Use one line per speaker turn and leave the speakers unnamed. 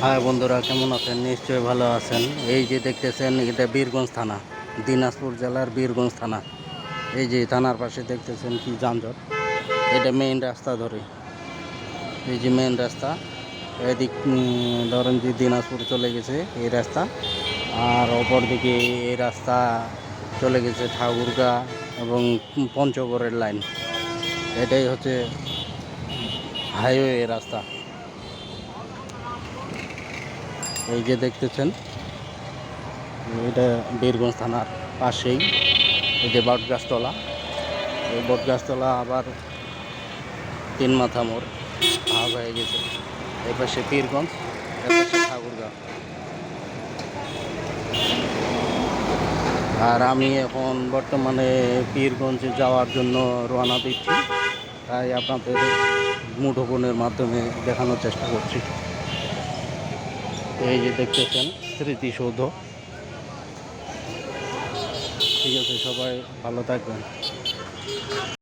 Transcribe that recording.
হ্যাঁ বন্ধুরা, কেমন আছেন? নিশ্চয়ই ভালো আছেন। এই যে দেখতেছেন, এটা বীরগঞ্জ থানা, দিনাজপুর জেলার বীরগঞ্জ থানা। এই যে থানার পাশে দেখতেছেন কি যানজট। এটা মেইন রাস্তা ধরে, এই যে মেইন রাস্তা এদিক ধরেন যে দিনাজপুর চলে গেছে এই রাস্তা, আর অপর দিকে এই রাস্তা চলে গেছে ঠাকুরগাঁ এবং পঞ্চগড়ের লাইন। এটাই হচ্ছে হাইওয়ে রাস্তা। এই যে দেখতেছেন, এটা বীরগঞ্জ থানার পাশেই এই যে বটগাছতলা। এই বটগাছতলা আবার তিন মাথা মোড় ভাগ হয়ে গেছে। এই পাশে পীরগঞ্জ, এর পাশে ঠাকুরগাঁ। আর আমি এখন বর্তমানে পীরগঞ্জে যাওয়ার জন্য রওনা দিচ্ছি, তাই আপনাদের মুঠোফোনের মাধ্যমে দেখানোর চেষ্টা করছি। এই যে দেখতেছেন স্মৃতিসৌধ। ঠিক আছে, সবাই ভালো থাকবেন।